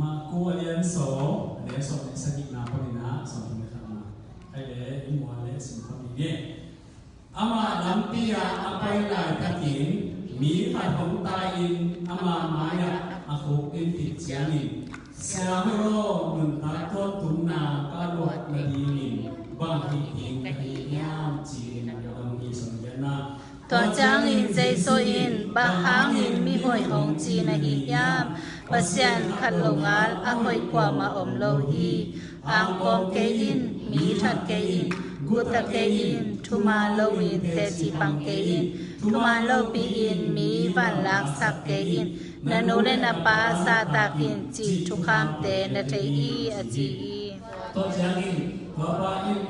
มากูเรียนโสเรียนโสในสกินาปนินะสอนที่ไม่ทำมาไอ้เด็กอิมัวเล็กสิ่งคนนี้อามาลำปียอาไปหลายตะกินมีผัดของตายอินอามามายะอาคุกอินติดเสียงินเสียไม่รอหนุนตาโตตุนนาการวัดนาดีนินบางทีเองที่ยามจีนบางทีสมเด็จนาตัวจางอินใจโซอินบางหางอินมีหอยหงจีนหิยามปัสยันขัดลงอาอาหอยกว่ามาอมโลหีอ่างกอมเกอินมีทัดเกอินกุตเกอินทุมาโลอินเตจิปังเกอินทุมาโลปีอินมีวันลักสักเกอินนาโนเลนปาซาตากินจีทุกคำเตนเทอีอจีตัวจางอินตัวปาอิน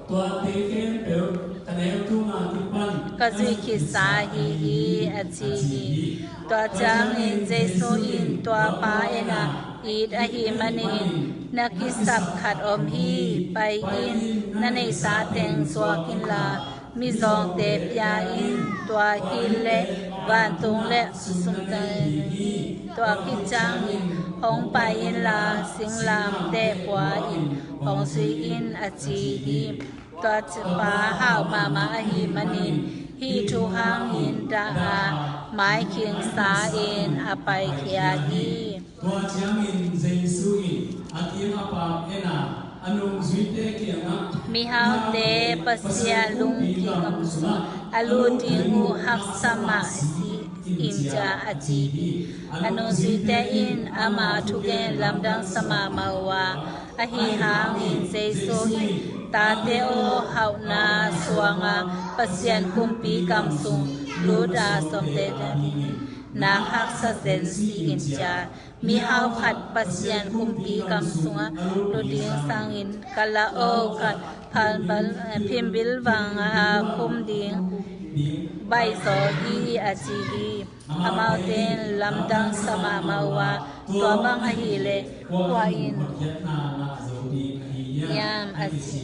ตัวตีเกนเปลคะแนนทุกงานที่ปั้นก็จุยคิดสาฮีฮีอจีตัวจางอินเจโซอินตัวปาเอนาอีดอหิมันินนักกิสับขัดอมฮีไปอินนันในสาเตงสวากินลามิซองเตปยาอินตัวฮิเลวันตุงเลสุนเตตัวกิจางอินหงไปอินลาสิงลามเตปวาอินหงสุยอินอจีฮีตัวจปาหาวมาอหิมันินฮีทูหางอินดาไม้เคียงสาอินอไปเคียฮีตัวเชียงอินเจสุอินอาทิตย์อาปาเอนาอนุสุยเตเกียงมีฮาวเตปัสยาลุงกิกมสุอลูดิงูฮักสมาสีอินจาอจีอนุสุยเตอินอามาทุเกนลำดังสมามาวาอหิหางอินเจสุอินตาเตโอฮาวนาสวงาปัสยันคุมปีกำสุงลูดาสมเด็จนาฮักสเซนซีอินจามีฮาวขัดปัสยันคุมปีกำสุงลูดิงสังอินกะละโอขัดพันบัลพิมบิลวังอาคุมดิงใบโซฮีอาจีฮีอามาเตนลำดังสมามาวาตัวบังอหิเลวาอินยามอาจี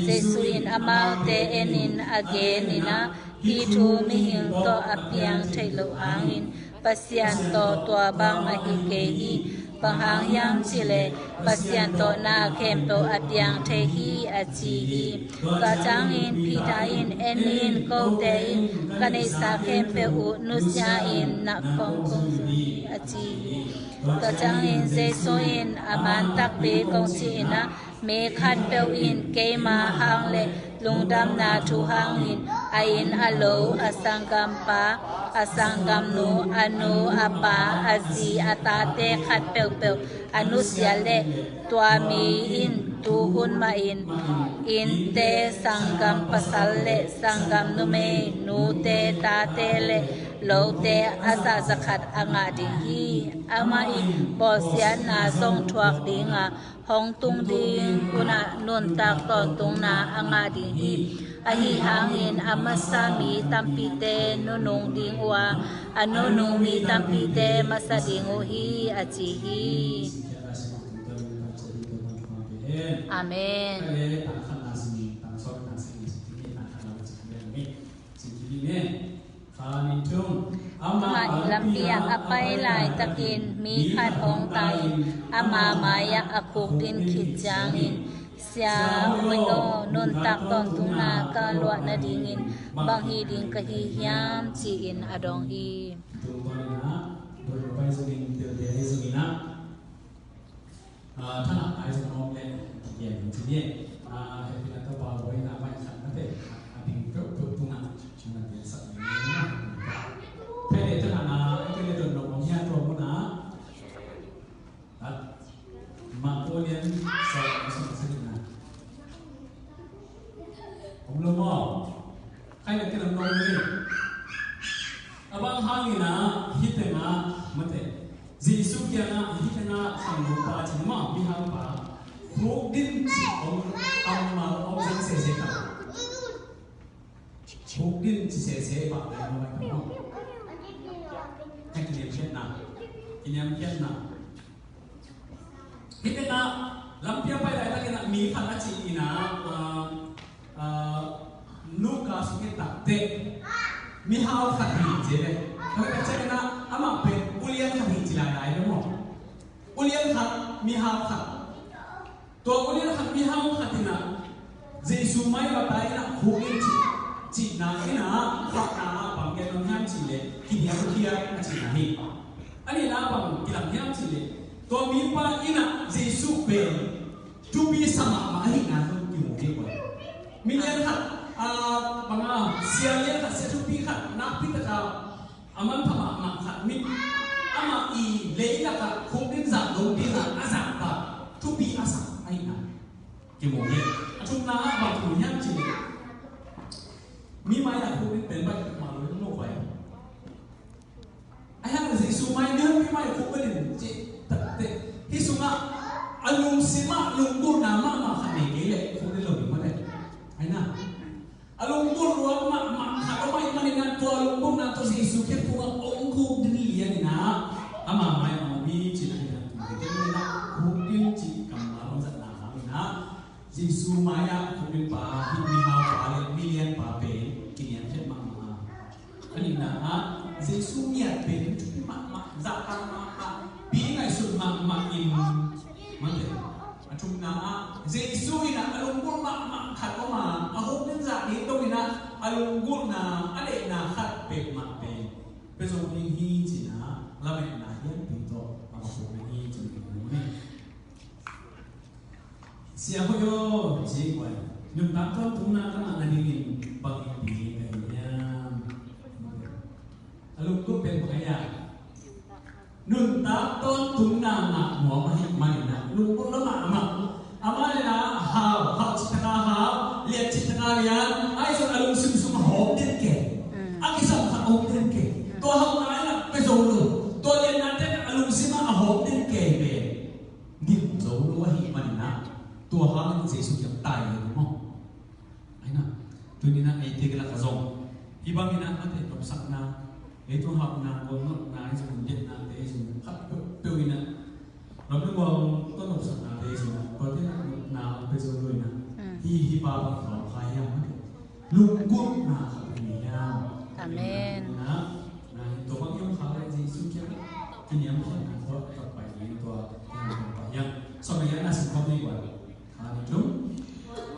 เจสุอินอามาเตเอนินอเกนินะฮีทูมิหิงโตอเปียงไทโลหางอินปัสยันโตตัวบังอหิเกฮีปังหางยังจิเลปัสยันโตนาเข้มโตอเปียงเทฮีอาจีฮีกะจังอินพีดาอินเอนินโกเตอินกะเนสาเข้มเปอุนุสยาอินนักปองกงสุอาจีกะจังอินเซโซอินอามันตักเปกงจีนะเมขัดเปอินเกมาหางเลลุงดำนาทูหางอินไออินอโลอสังกัมปาอสังกัมโนอโนอาปาอาจีอาตาเตขัดเปอนุสยาเลตัวมีอินตูหุนมาอินเตสังกัมปัสสเลสังกัมนุเมนูเตตาเตเลโลเตอาซาสขัดอ่างดิฮีอามาอิบอสยานาทรงทวักดิงาหงตุงดิงกุณานุนตากตอนตุงนาอ่างดิฮีอหิหางอินอามาสามีตัมปิเตนุนงดิงวาอนุนุงมีตัมปิเตมาสดิงโอฮีอาจีฮีอาเมนมาลำเปียกอไปหลายตะกินมีขัดองไตอามาหมายะอาคุกดินขิดจางอินเสียวิโนนุนตักตอนตุงนากาลวนาดิงินบางฮีดิงกะฮียามจีอินอดองฮีท่านอาจจะมองในเกี่ยวกับที่นี่ให้พี่นักบอลไว้หน้าบ้านขันนั่นเองถึงก็ตัวตุงนั้นช่วยเป็นสักนิดนะเพื่อจะหาไอ้ที่เดินลงมาเนี่ยตัวมุนามาโอเลียนสองสักนิดนะผมรู้ว่าใครจะลงเลยบางครั้งนะฮิตนะมันเถอะจีสุกี้นะฮิตนะสังกุปะจิมาบิฮาปะทุกดินจิอมมาอมสังเสเสกันทุกดินจิเสเสปะเลยมาไว้กันเนาะให้กินเพี้ยนนะกินยำเพี้ยนนะฮิตนะลำเพี้ยนไปได้ตั้งแต่มีขันละจีนะนูกาสุกิตักเตมีฮาวขัดหินเจเลยเขาจะใช้กันนะอามาเป็นอุเลียนขัดหินจีลายได้ด้วยมั้ง liên khát mi hao khát tua có liên khát mi hao khát thì nào Giêsu mai gặp tay na khu liên chỉ na cái na khát na bằng cái lòng ham chỉ lệ khi nhà kia chỉ na hi anh ấy là bằng cái lòng ham chỉ lệ tua mi pa ina Giêsu về chu bi sama mà hi na không chịu một cái quoi mi liên khát bằng sia liên khát sia chu bi khát na pi ta cao aman thama ma khát mi ama I lấy là cả không đến giảm đâu đi giảm giảm cả chu bi asa ai na cái một cái chúng ta bảo thủ nhắc chỉ mi mai là không đến bệnh mà nó không vậy ai hàng gì số mai nữa mi mai không có đến chị thật tệ khi số mà anh lùng xí mà lùng buồn nào mà khả này cái lệ không đến lời mà đấy ai nào anh lùng buồn rồi mà khả có mai mà nên tôi lùng buồn nào tôi gì số kia cũng ông không đến liền nè mà mai mà mi chỉ là cái này không đến chỉ cầm mà nó giận nào nè Giêsu Maya không biết bà khi mi hao bà lên mi liên bà về kỷ niệm chết mà anh nhìn là Giêsu nhiệt về chúng mà dạ mà bí ngày xuân mà nhìn mà để chúng là Giêsu là alung quân mà khát có mà hôm đến dạ đến đâu là alung quân là anh để là khát về mà về bây giờ mình hi chỉ là mẹ là hiến tình tổ mà không phải hi chỉ là siapa yo si kuai nyum tak tahu tuna kan ada ni bagi dia lalu tu pen kaya nyum tak tahu tuna mak mau mahik mana lu pun lama mak amal na hau cita hau lihat cita lihat ai so alung sum hau den ke aki sam hau den ke to hau na na peso lu to lihat nanti alung sima hau den ke be ni zo lu mahik mana tua hàng Giêsu yang tai đúng không? Anh nào, tôi nghĩ là ai thế cái là cái dòng, khi bao nhiêu năm có thể đọc sắc nào, ấy tôi học nào có nốt nào dùng điện nào để dùng khắp biểu hiện nào, nó mới còn có đọc sắc nào để dùng có thể là nốt nào bây giờ rồi nào, hi bao bằng đó khai nhau, lung cuốn nào khắp người nhau, Amen. Nah, tôi bao nhiêu khá là Giêsu kia, cái niệm của nó có tập bài gì tôi yang sau này là sự không đi qua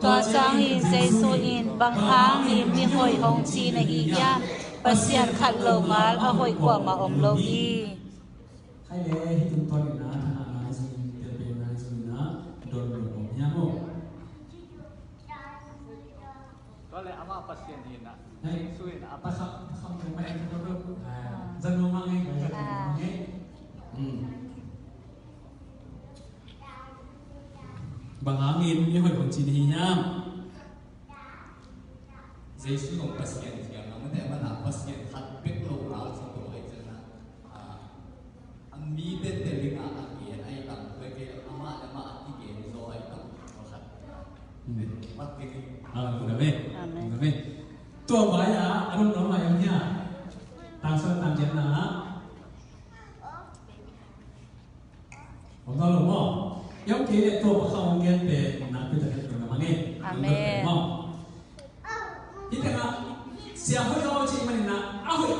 Tua chang in Giêsu in bang hang in mi hoi hong chi na hi yam pasian khat lo mal a hoi kwa ma om lo i hai lẽ hi tung toi na thana na zin te pe na zin na don lo om nya moก็เลยอาม่าปัสเซียนหินนะสุยนะอา ta ปัส không phải anh đâu đâu dân nó mang ngay cái cái bằng háng in như hồi còn chỉ đi nhá Giêsuของปัสเซียนเสียงเราไม่ได้มาหาปัสเซียนทัดเป็ดโลเราสักตัวไอ้เจ้านะอันมีเด็ดเด็ดลิงอ่ะอันเกียร์ไอ้ตั้งเคยเกี่ยวอาม่าแต่มาอันที่เกียร์โซ่ไอ้ตั้งเขาขัดมัดกินđược đấy được đấy tua bài à anh nói lại em nhá tăng sơn tăng chén là không đâu đúng không giống kia để tua không nghe về nãy bây giờ cái mà nghe Amen. Ý thế nào xem hơi lo chị mình là áo hơi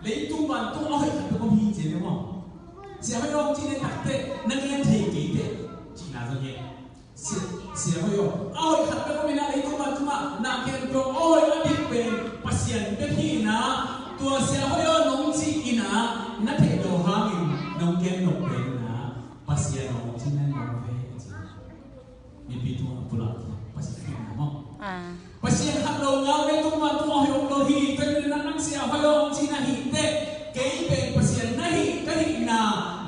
lấy tung bàn tung áo hơi thật không hi chị đúng không xem hơi lo chị nên đặt thế nâng em thì kỹ thế chị là gì nhỉ xem hơi lo áo hơi thật không mình lấy tung bàn tung mà nặng khen pro áo hơi nó đi về pasien cái khi na tua xem hơi lo nông chị ina nó thể đồ hàng in nông khen nộp về na pasien nông chị nên nộp về mi pi tua pulang pasien đúng không pasien hạt đầu ngao với tung mà tung hồi đầu hi cho nên là năng xia hồi ông chỉ là hi tệ cái bên pasien này cái hi na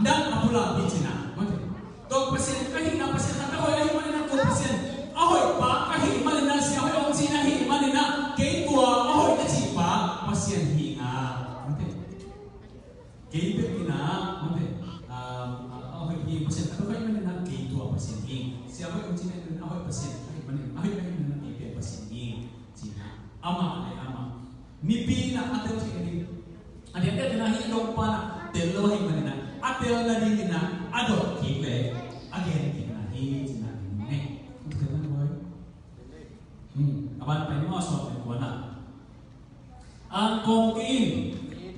đang là pula bị china mà thế to pasien cái hi na pasien hạt hồi hi mà nên to pasien hồi ba cái hi mà nên xia hồi ông chỉ là hi mà nên cái tua hồi cái chỉ ba pasien hi na mà thế cái bên hi na mà thế hồi hi pasien hạt hồi mà nên cái tua pasien hi xia hồi ông chỉ nên hồi pasien mà nên hồi cái nên cái pasien hi ama mi pi na atel si ini ada na hi dong pa na telo hi manina atel na din na ado ki le again ki na hi sina ne kita na boy aban pa ni mo so ni ko na ang kong kin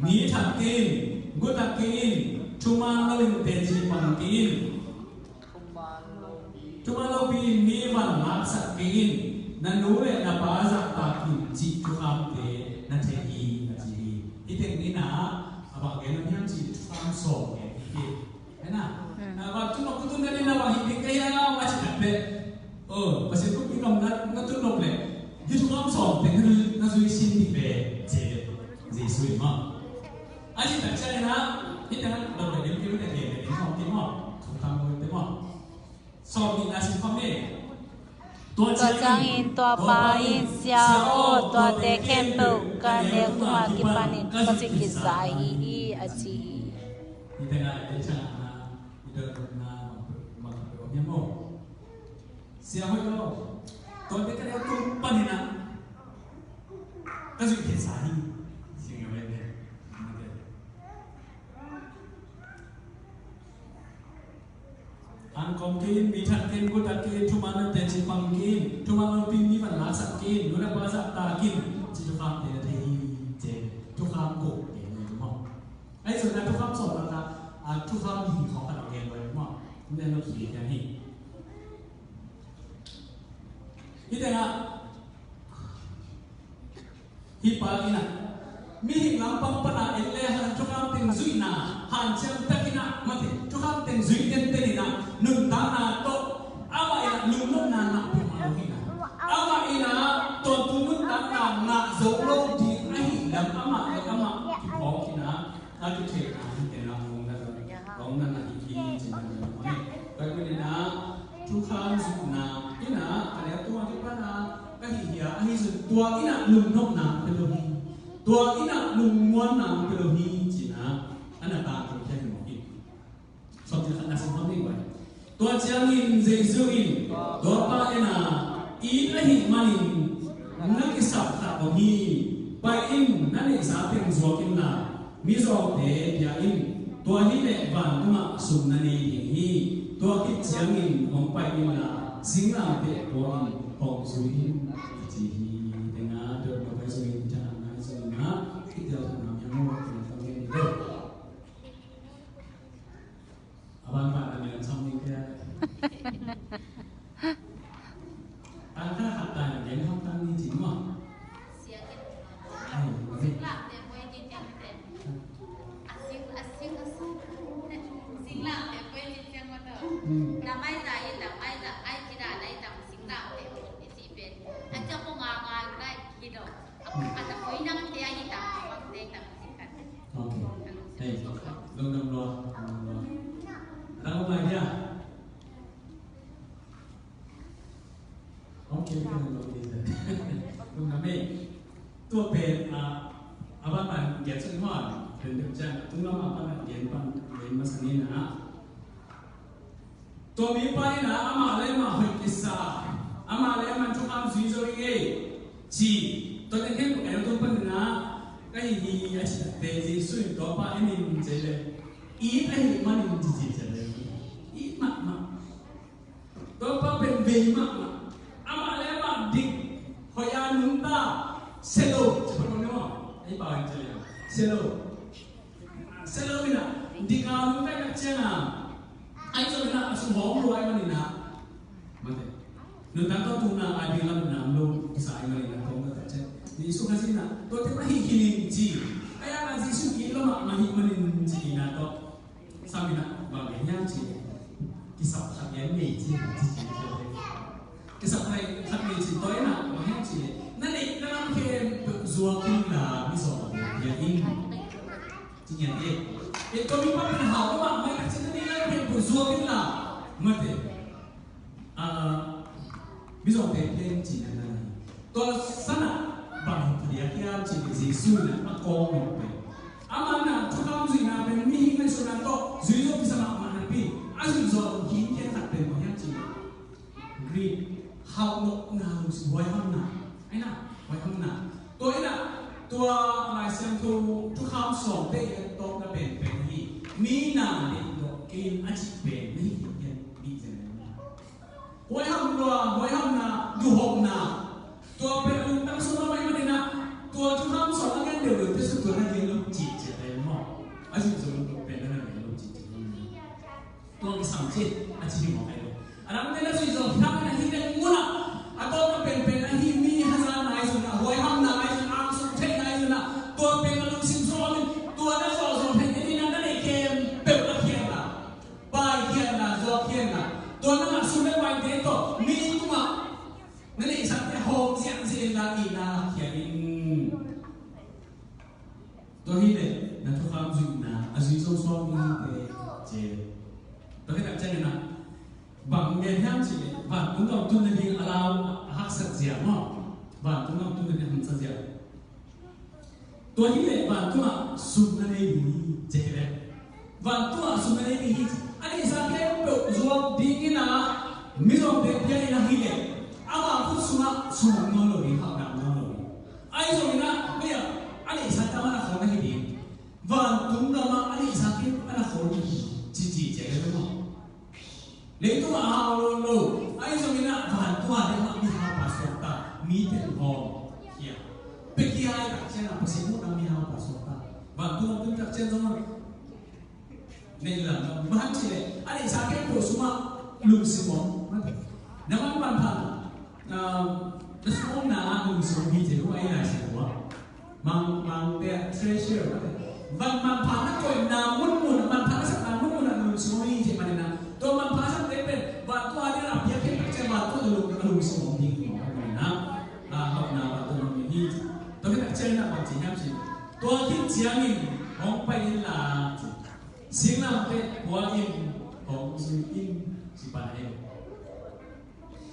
ni thak kin gut thak kin Tuman lawin teji pangkin. Tuman lawin ni van maksa kin. Nanure na paza takin ji tukam te na tehi na ji. Itek ni na abang genom yang ji tukam so ke. Na. Waktu nak kutun dari na bang hidik kaya macam apa? Oh, pasal tu kita ngatun nak le. Dia tukam so te na zui sin di be je. Zui ma. Aji tak cakap na. Ini kan dah dia kira dia dia mau dia mau tukam mau dia mau. So ni nasi family. Tua Changin, tua pain, siao, tua teken bau, kanel tua kipanin, kasih kisah ini aji. Ini tengah ada cakap ida na makhluknya mau. Siapa itu? Tua teken itu panina. Kasih kisah ini. Angkom kin, bitan kin, kudat kin, cuma teji pangkin, cuma pin ni pan lasak kin, nuna pasak takin, tukam te tehi je, tukam ko ke ni mo. Aiส่วนนั้นtukam so na tukam hiของกันเอาเองเลยmo. นี่เราขี่กันนี่นี่แต่ละฮิปากินะมีหิงลำปังปนาเอเลหันทุกคำเต็งซุยนาหันเชื่อมตะกินะมาถึงทุกคำเต็งซุยเต็งเต็งนะหนึ่งตานาโตอาว่าอีนะลุงนุ่นนานาเป็นมาลูกนะอาว่าอีนะตัวตุนุ่นตานานาโซโลดีไอ้หิงลำอามาที่พอกินะอาจุเทนะที่แต่ละองค์นั่นองค์นั่นนะอีกทีจริงๆเลยไปคนนี้นะทุกคำสุนาอีนะอะไรตัวที่ป้านะก็หิยาอันนี้สุดตัวอีนะลุงนุ่นนาเป็นลูกตัวอินะลุงม้วนนางเปลือยจีนะอันนั้นตาตัวแค่หนึ่งอินสอบจะขนาดสิ่งที่ไม่ไหวตัวเจ้าอินเจซูอินตัวป้าเอ็นะอีนั่นหิมันอินนักสับตัดตัวฮีไปอินนั่นเองสาเป็นสวกินละมิโซเดียอินตัวฮีเล็กบานตัวสุนันเองฮีตัวคิดเจ้าอินของไปอินละสิ่งนั้นเป็นตัวอินของสุอินจีฮีdenganตัวไปสุอินจ้าkita nak nyamuk dengan family itu. Abang pak ada yang sama dia. Tanda kata yang ham tang ni cuma. Siaket. Singlah dia boleh jinjang ten. Asing singlah dia boleh jinjang mata. Damai saya damai tak ai tidak ada yang singlah dia di sini. Aja pun ngangaiได้กี่ดอกอาจจะคุยนั่งเตียยี่ต่างบางเตียต่างสิกันโอเคเฮ้ยลงน้ำร้อนเราไปเนี่ยโอเคไม่ต้องลงดีเลยลงน้ำไม่ตัวเป็นอาบ้านมันเกี่ยวกับว่าเป็นเด็กจ้างตุ้งน้ำอาบ้านเรียนมาสักนิดนะตัวมีไปนะอามาเลยมาหอยกิสาอามาเลยมันทุกคำสุยโซริเกจีตัวนี้เห็นตัวเป็นนะก็ยังมีอาชีพเตจิสุยตัวป้าเอ็นอินเจเลยอีไอ้มันอินจิจิเจเลยอีมากตัวป้าเป็นเบย์มากอามาเลยมาดิกหอยานุนตาเซโลจะเป็นคนนี้มั้งไอ้ป้าเจเลยเซโลนี่นะดิกานุนตากับเจน่ะไอ้ตัวนี้นะสุหอมรวยมันนี่นะมันเถอะนุนตาตัวทุนนะไอ้บิลล์มันนำลงสายมันนี่นะdi isu kasi na to te mahihiling ji kaya nga si isu kilo mahimanin ji na to sabi na bagay niya ji kisap kagyan may ji kisap kagyan ji to na bagay ji nalik na lang kaya zuwa kila miso yain ji yan ito mi pa pinahao ba may kasi na nila kaya zuwa kila mate miso te ji na to sana bang dia kira ciri Yesus nak makong itu. Amana tukang zina ben mihi men sunan to zuyo bisa mak manapi. Azu zo hin ken tak ben yang ciri. Green hau nok na us wai ham na. Ai na wai ham na. To ina tua mai sem tu tukang song te to na ben hi. Mi na ni do kin achi ben ni ken bi zen. Wai ham na du hok na. Tua ben tang so mai ma na tua chu ham so la gan đều được cái sự tua hai cái lúc chỉ để mò ai dùng dùng ben na để lúc chỉ ตัวที่สังเกตอาชีพของใครอันนั้นเป็นสิ่งที่ทำให้ที่ได้งูนะอันตัวก็เป็นอาชีพมีฮันนายสุดหวยห้ามนายสุดอังสุดเท่นายสุดตัวเป็นอารมณ์สิมโซนตัวนั้นโซนเห็นที่นั่นนั่นเองเกมเป็นละเขียนละไปเขียนละโซเขียนละตัวนั้นสุดไม่ไหวเด็ดตัวมีตัวนั่นเองสักแต่โฮมเสียงเสียงละอีนาเขียนตัวที่เนี่ยนั่นทุกคำจุดนะอาชีพโซนมีเจตัวที่แบบเช่นนะบางเรื่องที่บางคนก็ตุนในอาราวหักสักเสียมั้งบางคนก็ตุนในหักสักเสียตัวที่เนี่ยบางตัวสุดนั่นเองเจ๋งบางตัวสุดนั่นเองอันนี้สังเกตว่าจวบดีกินะมิจฉาเด็กยังนั่งหิ้งอามาพูดสุนัขนอนเลยหักน้ำนอนเลยไอ้ส่วนนี้นะเนี่ยอันนี้สังเกตว่าเราคนไม่ดีบางตัวนั้นอันนี้สังเกตว่าเราคนจีเจ๋งเลยมั้งLepas awal ai semina bantuan dengan mihal pasota, miten hom, ya. Pergi ai tak cina pasimu dengan mihal pasota. Bantuan tu tak cina sama. Nelah, bahan cile. Ada sakit tu semua lung semua. Nama bantuan, semua nak lung semua hiji tu ai nak semua. Mang dia treasure. Bantuan nak kau namun bantuan nak namun lung semua hiji mana nak.ตัวมันพาสักเล็กเป็นว่าตัวนี้เราเพียงแค่จะมาตัวลุงสมองดีกว่านะเขาหน้าว่าตัวมันมีตัวที่เจอหน้าว่าจริงจริงตัวที่เจียงอินของไปลาสิ่งนั้นเป็นหัวอินของสิ่งอินสิบาเอง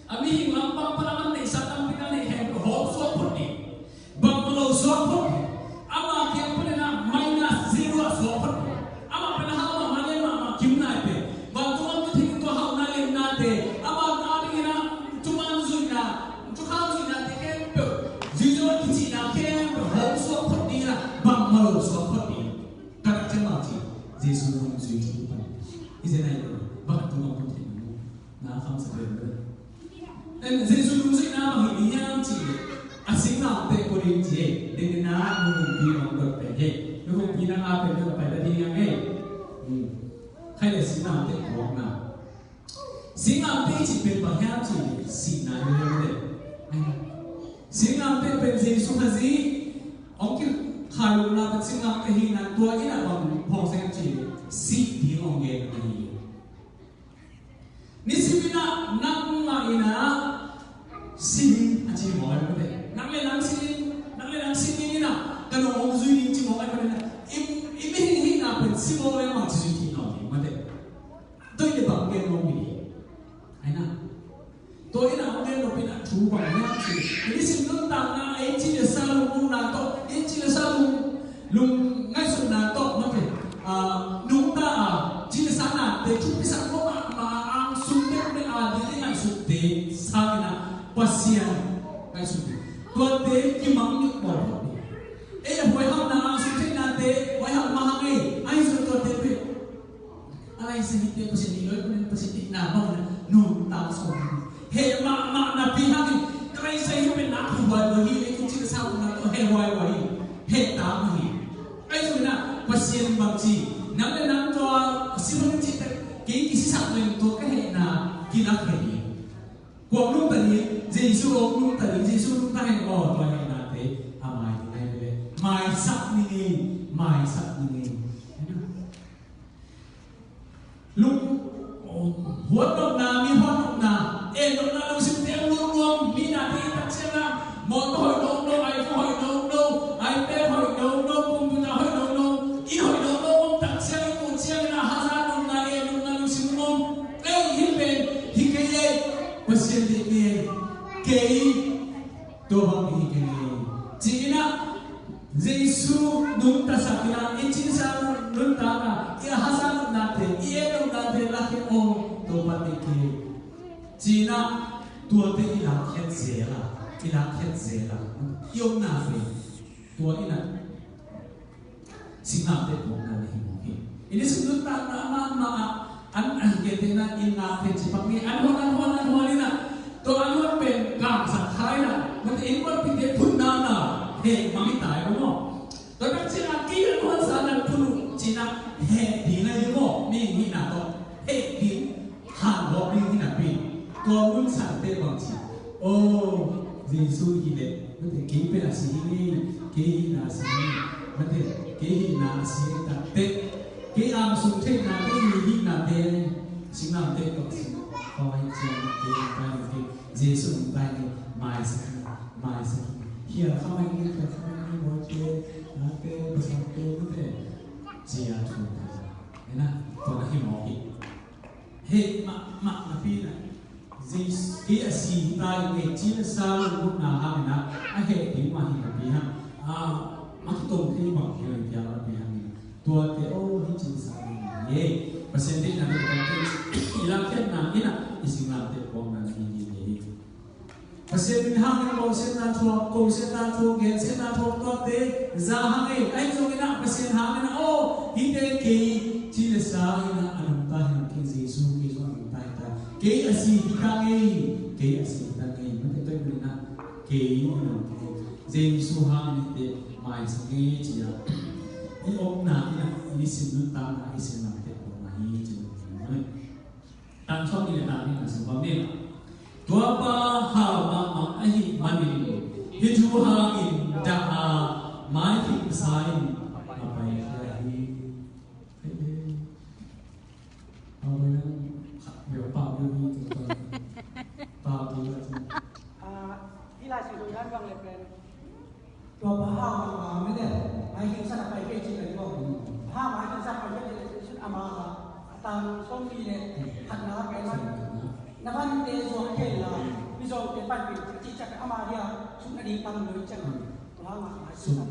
อามีหิมะบางพลังในสัตว์ต่างๆในแห่งหอบสวบพอดีบางมันเราสวบพอดีอามาเพียงเป็นนะไม่น่าซีรัวสวบพอดีอามาเป็นหามาเล่นมาคิมนายเป็นบางตัวก็ทิ้งตัวเขานั่นเองนั่นเองอามาอาดินะจุมันซุยนะจุข้าวซุยนะที่แค่เปิดจิโจ้ที่จีน่าแค่เปิดหอบสวบพอดีนะบางมันเราสวบพอดีกระดักจะมาจีเจสุลงซุยทุกคนอีเจนายบางตัวก็ทิ้งน้าคำสำเร็จเลยแต่เจสุลงซุยน้าบางทียังจีอาสิ่งนั้นเป็นคนที่เจเด็กน้ามึงพี่น้องก็เป็นเฮ้ลูกพี่น้าเป็นเรื่องไปแล้วที่ยังเฮ้ใครเลยสิ่งนั้นเป็นของน้าสิ่งนั้นเป็นจิตเป็นบางอย่างจีสิ่งนั้นเรื่องเด็กสิ่งนั้นเป็นเจสุขจีองค์ที่ขายลูกน้าเป็นสิ่งนั้นเป็นหินนั้นตัวนี้นะบางพองเสียงจีสิ่งที่องค์เองนี่นี่สิ่งนั้นนั่งมาอีน่ะสิ่งอาชีพของอะไรก็ได้นั่งเล่นนั่งสิ่งนี้นะแต่เราองค์จุยจริงของอะไรก็ได้อีไม่หินน่ะเป็นสิ่งของอะไรมาจุยที่น้องนี่มาเด็กตัวนี้บางเกณฑ์ลงมีไอ้น่ะตัวนี้นะองค์เกณฑ์ลงเป็นถูกกว่าเนี่ยสินี่สิ่งนั้นต่างนะไอ้ที่จะสร้างลุงนาโตไอ้ที่จะสร้างลุงง่ายสุดนาโตมาเป็นนุ่งตาที่จะสร้างน่ะเด็กชุดพิเศษก็มาอังสุดเด็กเนี่ยเด็กง่ายสุดเด็กสร้างน่ะpasien ngay suốt tuần tế kim mắng những bỏ ấy là buổi học nào suốt thế nào tế buổi học mà hàng ngày ai suốt tuần tế về ai sẽ đi tới sẽ đi lối bên sẽ đi nào mà nôn tao sống hệ mà là vì hàng ngày cái sẽ đi bên nào thì hoài hoài đi cũng chỉ sao mà nó hệ hoài hoài hệ tao mà gì ai suốt nào pasien bằng gì nắm lên nắm cho xin lỗi chị cái sạc lên tôi cái hệ nào kia nó hệ cuộc lúc tậnนี้Giêsu lúc tậnนี้Giêsu lúc ta hành bỏ tôi hành là thế mai thì này về mai sắc ni lúc huấn động na mi huấn động na em động na lúc sinh tiếng luôn mi na thì ta xem là một hồi đâu ai hỏi đâu ai bé hỏi đâu cùng ta hỏi đâu ý hỏi đâu ta xem cùng xem là hà sa động na em động na lúc sinh luôn em hiện về thì cái gì pasien ini kei Topan ini kei Cina Yesus nunta sakina Incinsa nunta na ia hasan nate ia nunta de laki om Topan ini kei Cina tua te ilakhet zela yong na fe tua ina sinap te pong na himohi ini sunut ta ma an kete na inna te chipak ni an hon na to an hon pen kam sa khai na man in war pite phun na he mami tai mo to na china ki an hon sa na phun china he di na mo mi ni na to hệ tiếng hàn gọt đi như là pin có muốn sản tê bằng chỉ ô Giêsu gì đấy có thể ký về là gì đi ký là gì có thể ký là gì đặt tê ký am sung thế là cái gì là tê sinh làm tê còn sinh coi trên cái bài cái Giêsu bài này mai sẽ hiện không anh như thế không anh như mọi chuyện là tê bớt tê có thể gì à chúng ta thế nào còn là hiểu mọi hệ mà là phi này gì cái gì tai nghệ chỉ là sao lúc nào hàng nào anh hệ thì mà hiện là phi ha mà cái tông thì bằng cái lời giáo là phi ha tua cái ô hình chỉ sao vậy và xem thế là được cái làm thế nào thế nào thì sinh làm thế còn là gì vậy và xem mình hàng câu xem ta thua nghe xem ta thua có thế ra hàng ấy anh dùng cái nào và xem hàng này ô hình thế kỳ chỉ là sao là anh ta hiện cái gì su cái gì anh ta ta cái gì ta nghe cái gì ta nghe mà cái tôi mình là cái gì su hàng thì mai sẽ nghe chỉ là cái ông nào đi xin nước ta là đi xin làm thế của mai chỉ là tăng cho đi là tăng đi là sự quan niệm Topan hau ma ahi mani hidu hangin daa mai thik sai apai khaiเอาไปนั่งเดี๋ยวเป่าดูนี่ตัวเป่าดูแล้วที่ลายสีดูด้านบางเลยเป็นตัวผ้ามาไม่ได้ไม้หินสักไปเกจิเลยก็ผ้าไม้หินสักไปเกจิชุดอามาตามส้มดีเนี่ยขัดน้ำเป็นนับวันเตะส่วนเกล่าวิจารณ์เป็นปัจจุบันจิตจักรอามาเนี่ยชุดอดีตตั้งเลยจังตัวผ้าไม้สุด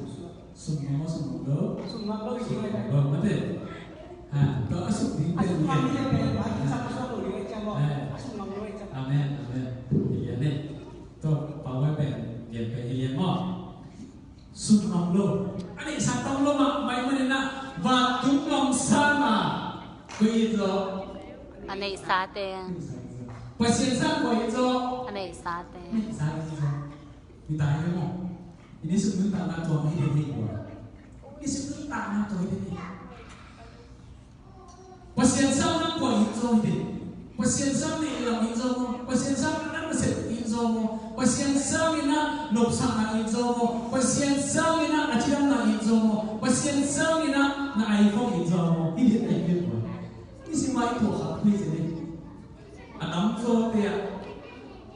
สุ่มมาสุ่มเด้อสุ่มมาเลยจริงเลยไม่ได้ก็สุ่มนี้เป็นสุ่มมาที่เป็นไม้หินสักส่วนเลยจังว่าสุ่มมาเลยจังอาเมนอย่างนี้ตัวเป่าไว้เป็นเรียนไปเรียนมั่วสุ่มน้องโลอันนี้สัตว์น้องโลมาไม่เหมือนนะว่าทุกน้องสร้างมาคุยตัวอันนี้ซาเตงไปเสียงสร้างคุยตัวอันนี้ซาเตงมีตายไหมมั่วอันนี้สุ่มต่างๆตัวไม่ได้ดีกว่านี่สุ่มต่างๆตัวไม่ได้ดีPasensang ng kwa hinzo din. Pasensang ni ilang hinzo mo. Pasensang na naset hinzo mo. Pasensang na nopsang na hinzo mo. Pasensang na achilang na hinzo mo. Pasensang na iPhone hinzo mo. Hindi na yun mo. Hindi si Mike po ka. Hindi sila. Anam so tiya.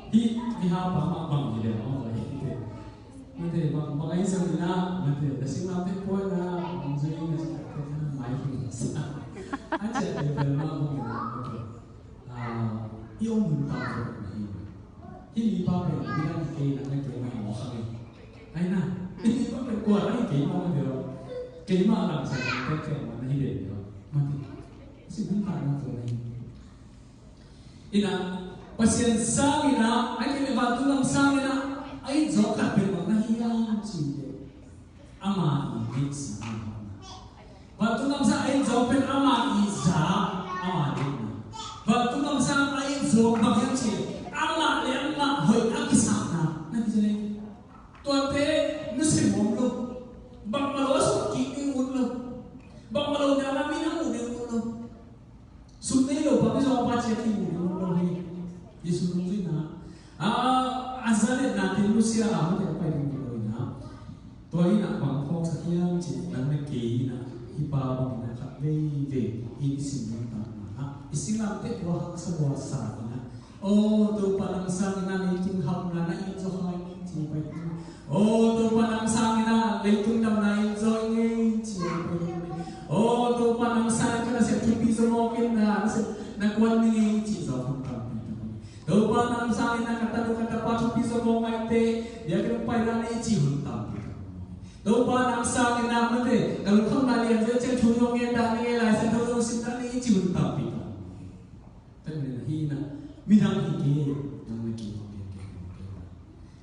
Di hapa makbang nila. Hindi. Mga isang nila. Hindi. Kasi natin po na ang zuyo na siya. Mike hinzo. anh sẽ về về mà không hiểu yêu mình tạo ra cái gì khi đi bao giờ đi ăn cái là cái mà họ không anh nào đi bao giờ qua đấy cái mà được cái mà làm sao cái mà nó hiểu được mà thì sự biến hóa nó thôi này ina pasien sang ina anh cái vào tu làm sang ina anh gió cả bên mà nó hiang chỉ ama ini sang Waktu nam sa ay zo pen ama iza ama din. Waktu nam sa ay zo bagyang si ama le ama hoy akisa na. Nanti sini. Tuate nusi momlo. Bang malo so kiki unlo. Bang malo na namin ang unlo. Sunelo pag so pa siya ki unlo ni. Yesu nung na. Azalet natin nusiya amo te pa din ko na. Tuay na bang ko sa kiyang si nang nagki na. Ibabaw na kapwede inisin ng tama. Isinam te wahang sa wasa na. Do parang sang na itung ham na inzo hangin tibay. Do parang sang na itung nam na inzo ngin tibay. Do parang sang na sa tupiso mo kin na nagwan ni chizo hang kami. Do parang sang na katalo katapa tupiso mo ngaite dia kira pailan na ichihun tama. Đâu ba năm sau thì năm mới về, kalau không là liền giữa trên chú nhung nghe đàn nghe lại sẽ đâu xin đã đi chịu tập bị cả. Tại vì là hi na, mi đang hi kia, đang mới kia không kia.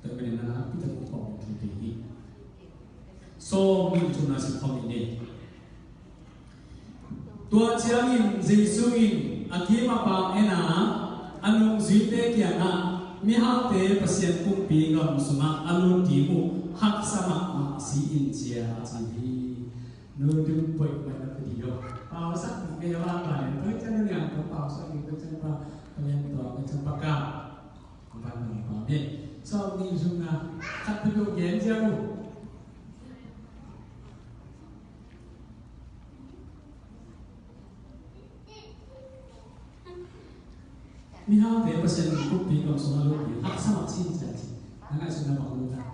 Tại vì là biết được cũng không kia hi. So mình chúng ta sẽ không đi. Tua chia in Giêsu in, aquí mà bảo em à, anh duy tế kia na, mi hao tế pasien cũng bị ngầm suma, anh ti mu. Hak sama si India jadi nudung baik banget video. Pau sak ke jalan lain, tapi kan yang pau cái chân pa kalian to cái chân pa ka và mình có biết sau đi dùng là khát cái độ nhẹ chưa mi hao để persen cũng bị còn số lượng nhiều hắc sao xin chả chỉ nó lại xin là bằng luôn ra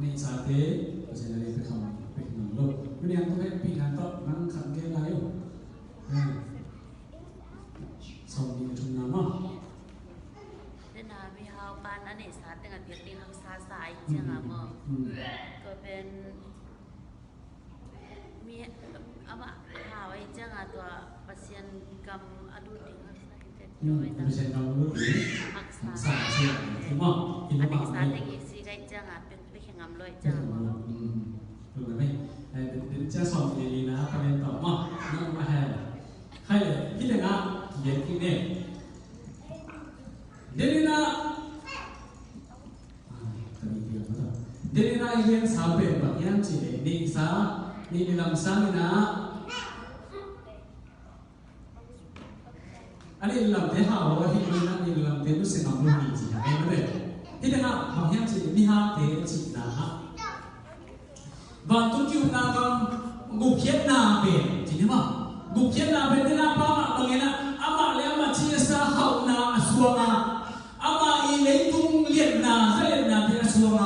นี่สาเทเพราะฉะนั้นไปทำไปทำโลกวันนี้ต้องให้ปีนั้นต้องนั่งขันเกล้าอยู่ส่งดีจุนน้ำอ่ะเดี๋ยวนะมีเฮาปานอันนี้สาแต่งเพียงตีหักสาสายเจ้าหม้อก็เป็นมีอามาหาไว้เจ้าตัวปัสยันกรรมอดุติหักสายเจ็ดโดยต่างๆหักสายเสียถูกมั้ยอันนี้สาแต่งอีกสิได้เจ้าเป็นไปแข่งงำเลยเจ้าถูกไหมเดี๋ยวจะสอนดีๆนะประเด็นต่อมานั่งมาแห่ใครเลยที่ไหนนะเย็นที่นี่เดี๋ยวนี้นะเดี๋ยวนี้นะเรียนสาวเป็นแบบยังจีเลยนี่สาวนี่ลำซ้ำนะอันนี้ลำเท้าว่าที่นี่นะนี่ลำเท้ารู้สึกน้ำมันมีจีนะเห็นไหมที่นั่นบางอย่างจีนี่ฮะเท้าจีนะฮะบางทุกที่นั่งกันกุเขียนนาเป็นจีนี่มั้งกุเขียนนาเป็นที่นั่นป้าบางอย่างนะอามาเลี้ยงมาเชี่ยสาหาวนาสวงอามาอีเลี้ยงตุ้งเลี้ยงนาเลี้ยงนาเป็นสวง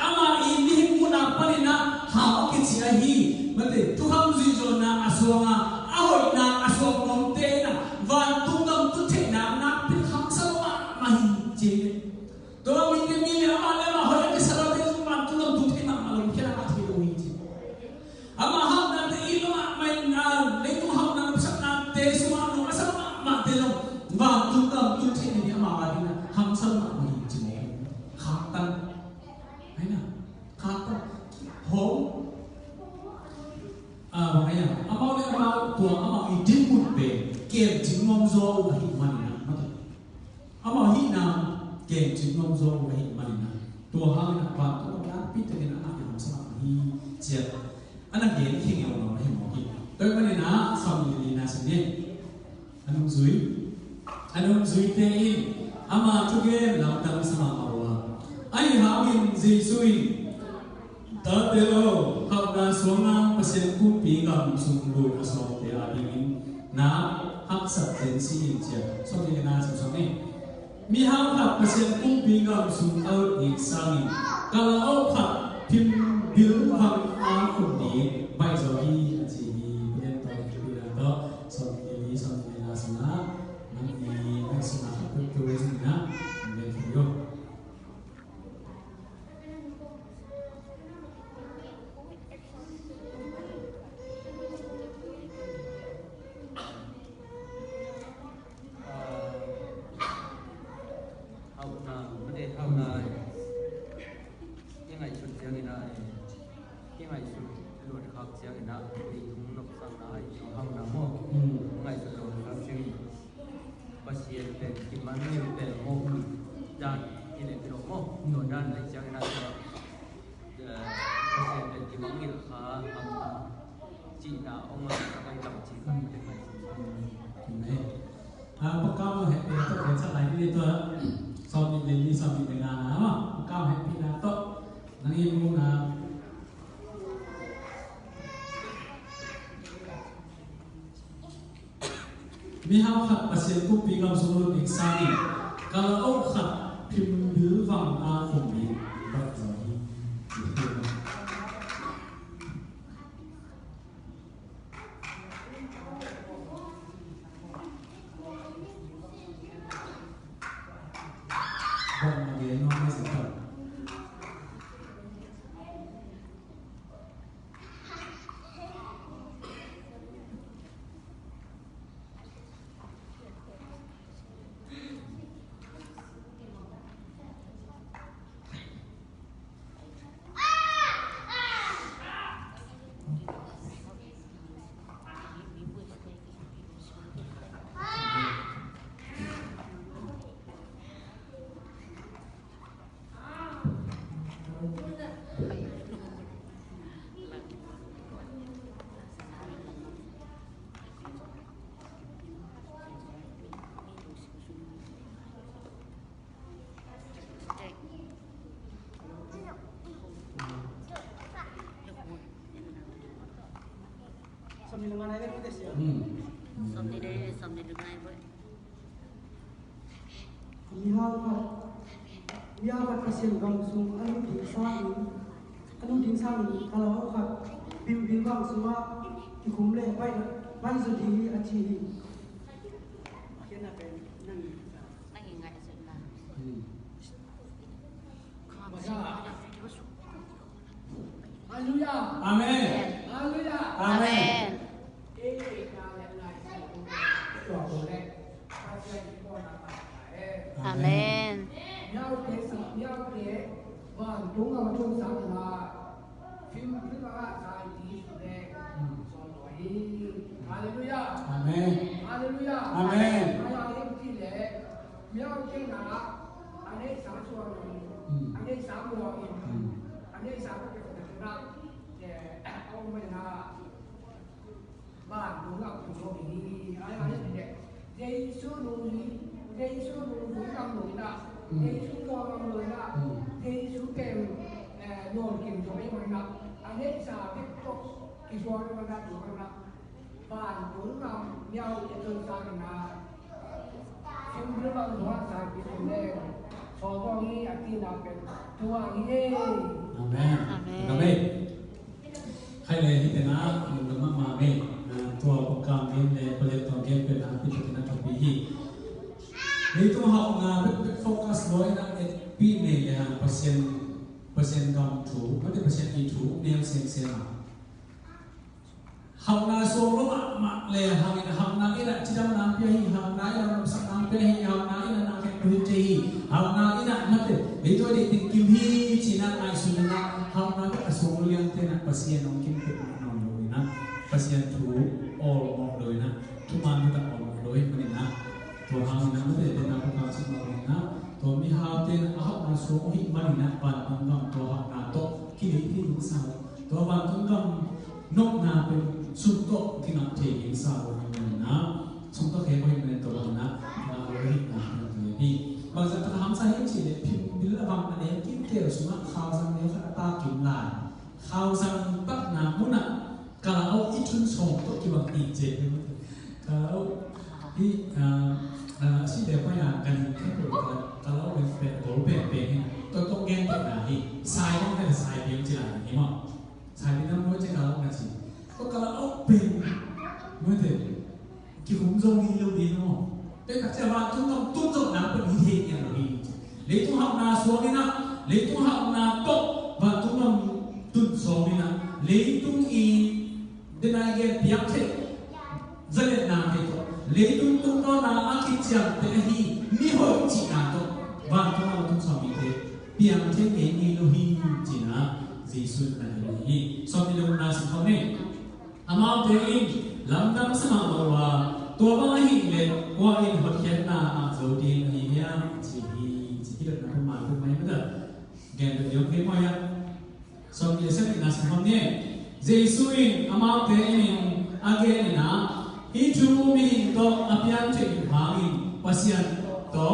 อามาอีนี่มุนาปนินะหาวกิจอะไรฮีมันเด็กทุกคำจีโจนาสวงอาหอยนาสวงนมเตนะวันตุ้งกำตุ้งเทนานักเป็นคำสวงมาฮีจีตัวมีเมียอามาเลี้ยงมาหอยกิจอะไรเป็นวันตุ้งกำตุ้งเทนามาลงแค่ละทีเดียวฮีจีอามาหาวนาเตอีโลมาไม่นาเลี้ยงตุ้งหาวนาเป็นสักนาเตสวงนมสวงมาเตลงวันตุ้งกำตุ้งเทนาเนี่ยมาวันนี้นะคำสวงมาฮีจีขาตันไอ้น่ะขาตันโหบางอย่างอามาเลี้ยงมาตัวอามาอีดิ้นมุดเป็นเก็บจิ้งงมโซ่มาหิมันนะมาตัวอามาหินามเก็บจิ้งงมโซ่มาหิมันนะตัวหางนะปากตัวนั้นพิจารณาอาอย่างสมัครหิเจ็บอันนั้นเก็บที่เงาเราให้หมอกินโดยวันนี้นะสามีลีน่าสิ่งนี้อันนั้นซุยเตอินอามาทุกเรื่องเราตั้งสมาเอาว่าไอ้หาวินซีซุยตัดเดียวเขาได้สวงน้ำเปอร์เซ็นต์คู่ปีกับสุ่มลูกสอบเดียร์ดินน้ำหักสับเต็นซีเจียสอบที่น่าสนใจมีห้าขับเปอร์เซ็นต์คู่ปีกับสุ่มเอาอีกสามีกาลเอาขับพิมบิลฟังอาคนนี้ไม่จอยจีบีเรียนต่อที่เรียนต่อสอบที่น่าสนใจนั่นเองไม่สนใจเพื่อตัวเองนะเรียนที่ยกพวกเขาเห็นตัวเห็นสักหลายที่ตัวสอบดีๆสอบดีๆงานนะมั้งพวกเขาเห็นพี่นาโตนั่งยิ้มมุนะมีห้าขัดเปอร์เซ็นต์คู่ปีกับสมรุนอีกสามีกาลเอาขัดพิมพ์บิลฟังอาคมนี้แบบนี้วันนี้น้องไม่สนใจ Som ni lengan air itu sih. Som ni deh, som ni dengai boy. Lihat kat pasien langsung anu ding sang kalau kat bim bang semua dikumle pai jadi aci. Kena pen nang Ngai sudah. Haleluya. Amen. Haleluya. Amen. Amen. Nhau kế và đúng là chúng sáng là phim thứ ba sai tí để so nói Hallelujah. Amen. Hallelujah. Amen. Ai ai cũng lệ nhau kế là anh ấy sáng suốt anh ấy sáng mùa anh ấy sáng cái phần đó để ông mình là bạn đúng là cũng có bị ai ai cũng Giêsu nuôi vui tâm nuôi là Giêsu cho lòng nuôi là Giêsu kèm nhồi kìm cho mấy mình là anh ấy sao biết tốt cái số cái mình đã được là bạn cũng làm nhau để tôi sang là chúng tôi làm hóa sang cái vấn đề so với cái anh chị làm cái thua cái Amen. Amen. Hay là như thế nào mình được mà mình tua bậc cao mình để có thể toàn gameเป็นอันที่จะนั่งทำปีนี่ตัวเขาเป็นโฟกัสน้อยนะปีนี้เลยฮะเปอร์เซ็นต์กำถูไม่ได้เปอร์เซ็นต์อีถูเนี่ยเสียงเขานาโซ่ลมาเลยเขานาอีน่ะที่ทำน้ำเปียหีเขานาอีน่ะสักน้ำเปียหีเขานาอีน่ะนาแค่พื้นที่เขานาอีน่ะนั่นเลยไอ้ตัวเด็กติดกิมฮีจีน่ะไอ้สุนัขเขานาก็ส่งเลี้ยงเท่านั้นเปอร์เซ็นต์น้องกิมเป็นน้องเลยนะเปอร์เซ็นต์ถูออลมองเลยนะทุกมันมันจะออลเลยคนนี้นะตัวเขาเนี่ยไม่ได้เป็นนักประกาศมาเลยนะตัวมีเขาเต้นเขานาโซ่หิมันนะปันปันตัวเขานาโตที่ที่รู้สาวตัวปันตุ้งกำนกนาเป็นสุดโตที่นักเทยิงสาวคนนี้นะสุดโตแค่คนนี้ตัวนะนาเลยนะตัวนี้บางสัปดาห์ทำสาเหตุที่พิมพ์บิลล์บางอันนี้กินเกลือสุนัขข้าวสังเนี่ยเขาตากินลายข้าวสังปักน้ำมุน่ะkalau itu contoh kita ije, kalau si depa yang akan kalau bolehต้องแก้ปัญหาที่ทรายต้องเป็นทรายเพียงจีน่าเห็นมั้ยทรายที่นั่นไม่ใช่kalauนั่นสิก็kalauเป็นเมื่อเด็กที่ผมทรงนี้เราดีเนาะแต่ถ้าจะว่าต้องตุ้นจบน้ำเป็นวิธีอย่างไรเลยต้องหักนาสวงนี่นะเลยต้องหักนาโต๊ะว่าต้องตุ้นสวงนี่นะเลยต้องอีdenai biak the zalet na he to leitung tung no na aki chiam te hi mi ho chi na to wa to na tung sa mi the biak the ne ni lo hi chi na jesu na hi so mi lo na si thone ama te in lam dam sa ma wa to ba hi le wa in hot khen na a zo ti hi ya chi hi lo na ma tu mai ma da gen de yo ke mo ya so mi se na sa thone Jesuin amau te in again na itu mi to apian te hangin pasian to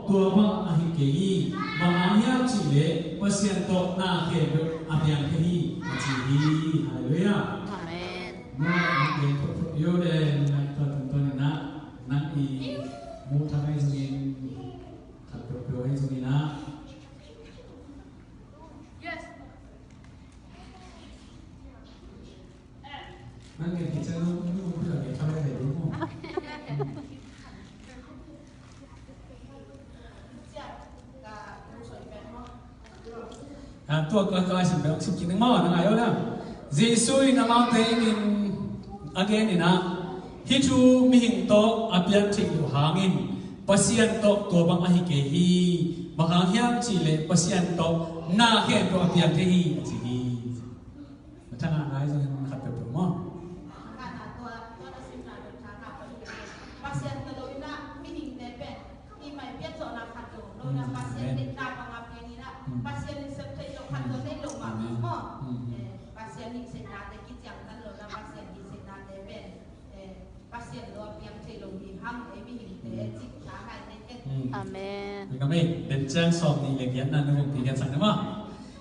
tua bang ahikei mamanya chile pasian to na ke apian te hi hallelujah Amen. Na ke yo de na to na i mu thamai zungin khat pro hai zungin naนั่นไงที่จะรู้เรื่องนี้ทำอะไรได้รู้มั้งตัวก็ไอ้สิ่งแบบสิ่งที่นึกมั่วนั่นไงเอาละเจสุยน้ำมันเตยนินagainนี่นะฮิจูมีหินโตอภิยันทิอยู่ห่างินปัสยันโตตัวบางอาฮิเกฮีบางครั้งเฮียมจีเลปัสยันโตหน้าเฮียนตัวอภิยันเทฮีจีฮีมันท่านอะไรจะเห็นขัดเปรี้ยวมั้งpasien di tapang api ni lah, pasien di seperti itu kan tu ni lomba, pasien di senat kita yang kan lomba pasien di senat deben, pasien lomba yang celung di hang, ini cik cahaya ni kan. Amen. Kami bencang som ni legian nan nung tiga sana mah.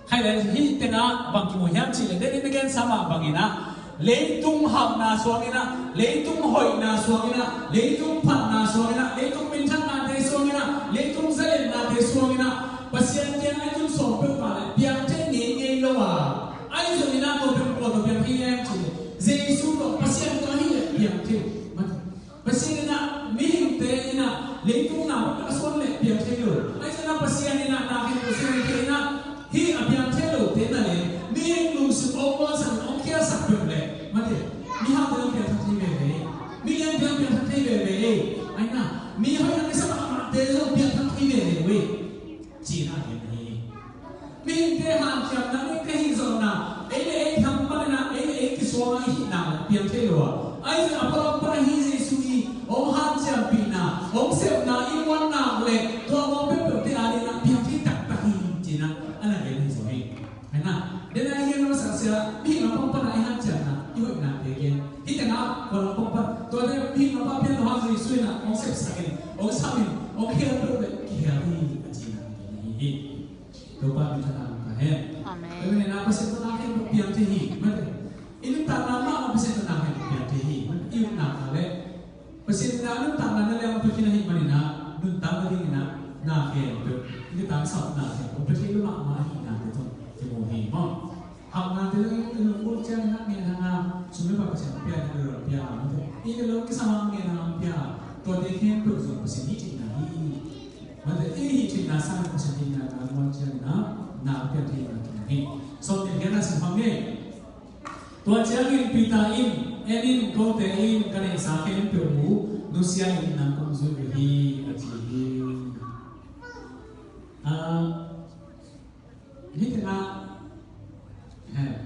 Hai le hi tena bang kimu hiam ci le den igen sama bangina. lấy tung học na xuống ina lấy tung hội na xuống ina lấy tung phật na xuống ina lấy tung minh thân na thế xuống ina lấy tung dây na thế xuống ina pasien kia ai tung sống bên phải biang thế nhẹ nhẹ lâu à ai rồi ina tôi biang hi em chỉ Giêsu đó pasien có hi biang thế pasien ina mình thế ina lấy tung nào đã xuống lệ biang thế rồi ai cho na pasien ina na khi pasien thế ina hi biang thế rồi thế này mình luôn sự ôm sang ông kia sắp được lệ mà thế mi học được biang thế về mi em biang thế về anh na mi hỏi anh sao mà thế rồi biang thế về chỉ là thế này mình thế hàng chậm là mình cái hình dung nào ấy thằng con nào ấy cái số ấy nào biang thế rồi ai rồi apalagi para hi Giêsu hi ông hàng chậm bị nào ông xếp nào im quan nào lệ tôi ông biết được thế nào là biang thế tắc hi chỉ là anh là cái hình dung ấy anh na đến đây hiện nó sáng sớm khi nó không phải hàng chậm nào như vậy nào thế kia khi thế nào còn không phải tôi đây khi nó bao nhiêu hàng Giêsu nào ông xếp sai ông sao ông kia được đấy kia đi Topan kita nak tahen. Amen. Tapi nak apa sih tenang yang biang tehi, mana? Ini tanah mana apa sih tenang yang biang tehi? Ini nak kale. Pasien nak nun tanah nanti yang pergi nahi mana na? Nun tanah lagi na nak hen tu. Ini tanah sah nak hen. Apa sih lu nak mahi nak tu? Temu hi, mon. Hak nanti lagi lu pun jangan nak hen hang. Semua apa sih biang tu biang. Ini lu kisah hang hen hang biang. Tuan dia hen tu tu pasien ni cina hi. Mana ini cina sang pasien ni nak mon jangan na biang tehi nak hi. So dia kena simpangnya. Tuan jangan pitain, enin kau tehin kena sakit perlu, nusia ini nak konsumihi ajihi. Ini tengah,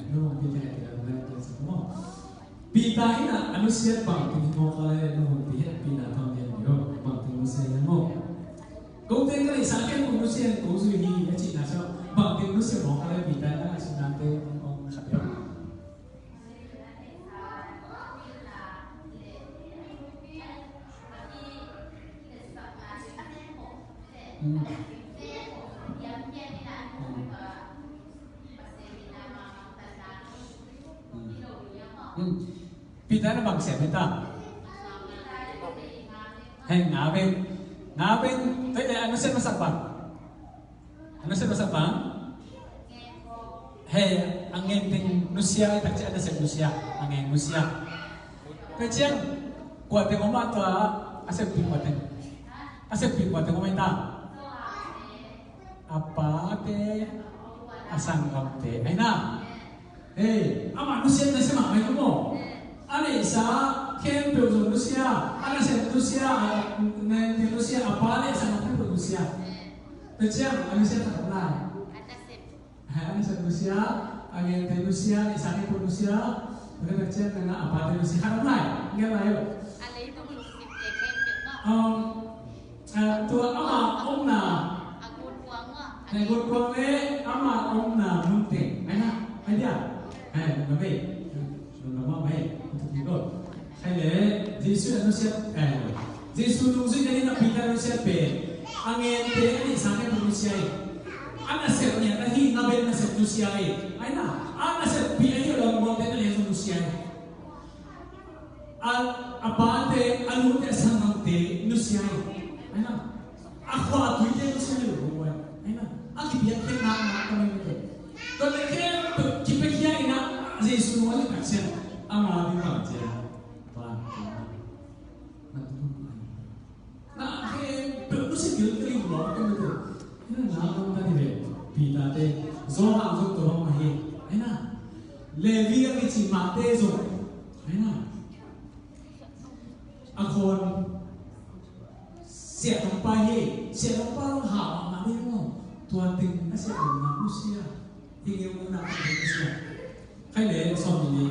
no pitain tidak boleh tersemua. Pitain nak nusia bang tinggal kalau no pitain pina tahu dia yo bang tinggal nusia yang mo. Kau tehin kena sakit perlu nusia konsumihi ajihi nasa bang tinggal nusia mau kalau pitain nak sunate orang siapa? Pita na bang siya nita? Hey, ngabing, ano siya masakbang? Ano siya masakbang? Hey, ang ending nusia, takci ada siya nusia, ang ending nusia. Kacang, kuatin mo mato asep kuatin, asep kuatin mo maita. Apa te asang kapte ay na ama nusia na siya may mo ano isa ken pero nusia ano siya nusia na nusia apa le sa mga nusia tetsya ano siya takla ano siya nusia ang yung nusia isa ni nusia ano tetsya na apa te nusia karamay ngalayo ano ito lusip te ken pero tua ama na Này gột quăng đấy, ama ông là Mung tỉnh, anh à, anh đi à, nó về, nó mà về, thực hiện rồi, hay là Giêsu nó sẽ, Giêsu đúng rồi cái này là Peter nó sẽ về, anh em thế anh sáng cái nó sẽ, anh là sẽ nhận là hi nó bên là sẽ nó sẽ, anh là sẽ bị anh hiểu lòng bọn thế là nó sẽ, apa thế anh muốn cái sang bằng thế nó sẽ, anh aku atuh dia nó sẽ được rồi, anh Aki biar kita nak kami itu. Kalau kita kita kira ina Yesus semua ni kasihan. Amal di baca, baca. Nah, perlu segel kali buat kan itu. Ina nama tadi le, pita te, zohang zot orang mahi. Ina, Levi yang kecil mate zot. Ina, akon siap tempat orang hal nak ni Tuan ting nasi orang manusia, tinggal orang manusia. Hay lẽ sau này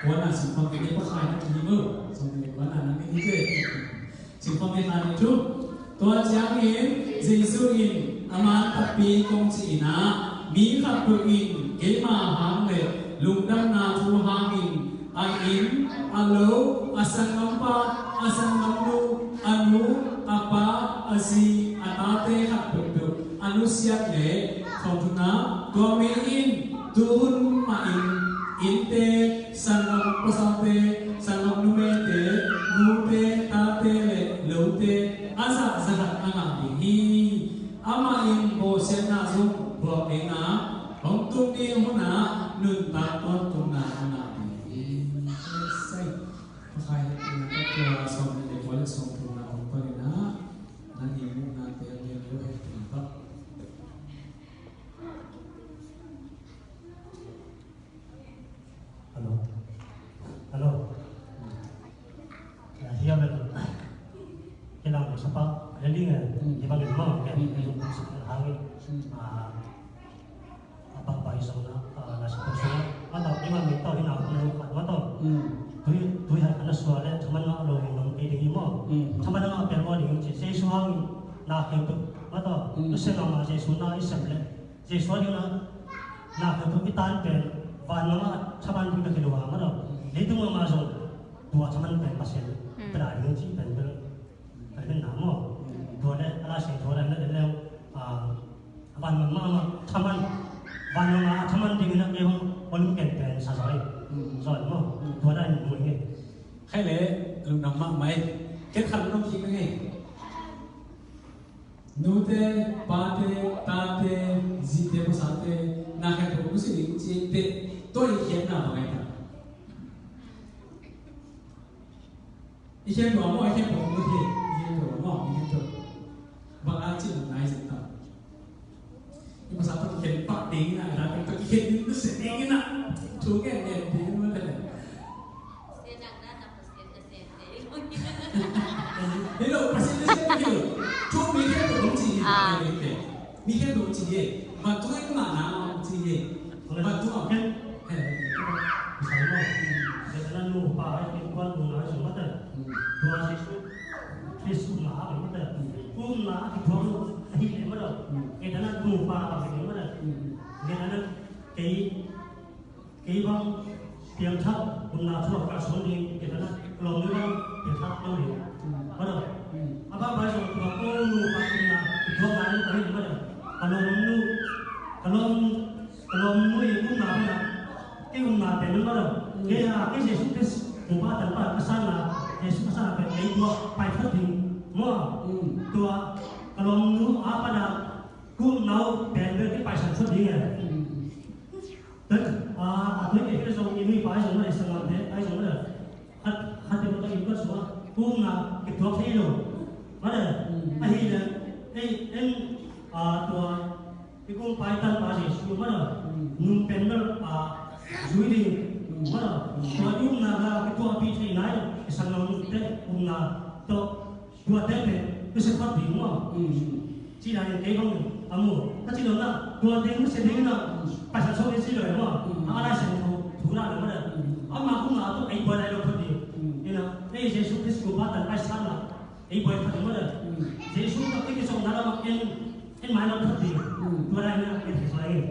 quan là sự phong cái bắc khai nó chỉ mơ, sau này quan là nó cái gì sự phong cái này chút. Tuan giáng in, Giêsu in, ama tapi công chỉ na, mi khắp bự in, cái mà hàng lệ, lùng đâm na thu hàng in, ai in, alo, asang ngamba, asang ngamnu, anu, apa, asi, atate khắp bự anu siap le, không na, tua mi in, tuhun ma in, inte sanam pasate sanam numete nute tate le lote asa zakat anga hi ama in bo sena zum bo enga hong tung ni huna nun ta ton tung na anga hi sai khai na ta kwa som le ko le som tung na hong pa na na ni mu na te le lo he ta Halo. Siapa tu? Kelang siapa? Jadi kan, dia panggil mau kan? Hari apa isona nasi kosong. Atau dia minta dia nak atau tu hari anak suara cuma nak lo yang ini mau. Cuma nak perlu dia saya suang nak itu atau tu saya nama saya suana isam le. Saya suara nak itu kita pen. Vanama caman juga keluar mana? Itu masuk dua caman pen pasien berada di pen nama. Dua le alas dua le le vanama caman di mana yang orang pen sasai. Soal mo dua le mungkin. Hay le lung nama mai kết khăn nó chỉ cái nute pate tate zite pasate na hai thổ sĩ định chỉ tệ tôi hiện nào vậy ta hiện đồ mà hiện đồ như thế hiện đồ mà hiện đồ bằng ai chỉ là ngay dân tộc nhưng mà sao tôi hiện bạc tiếng là ra tôi hiện nó sẽ nghe cái nào chú cái này tiếng nó là thế đâu persen persen kiểu chú mấy cái đồ đúng gì mấy cái đồ gì mà tôi cái mà nào gì mà tôi học cái Misalnya, sekarang lupa lingkungan guna semua tu, dua siswa lah, betul. Guna itu ini betul. Kita nak lupa apa ini betul. Kita nak kei bang tiang cap guna semua kasut ni kita nak kalau ni bang tiang cap ni betul. Apa bahasa lupa guna itu mana ini betul. Kalau yang guna betul. Cái ông nào để nó đâu cái gì xuống cái một ba tầng ba cái san là cái xuống san là cái tua bài phát hình mua tua kalau nu apa dah ku nau benda cái bài sản xuất đi này tức tôi nghĩ cái dòng ini bài dòng này sang làm thế bài dòng này hạt thì một cái gì số ku là cái tua thế rồi mà đây hay là em tua cái ku bài tan bài gì xuống mà đâu nu benda Zui di, mana? Kalau naga itu api saya naik, sangat mudah. To dua tempe, itu sempat bingung. Cina yang kebang, amu. Tapi dona dua tempe sedih na, pasal soal sih loh, mana? Ada sentuh, turun mana? Amma aku nggak tahu, ibu ada lo pergi. Ina, saya suka sekuba dan pasal lah. Ibu ada pergi mana? Saya suka pergi soal nara makin, mana pergi? Dua lainnya itu lagi.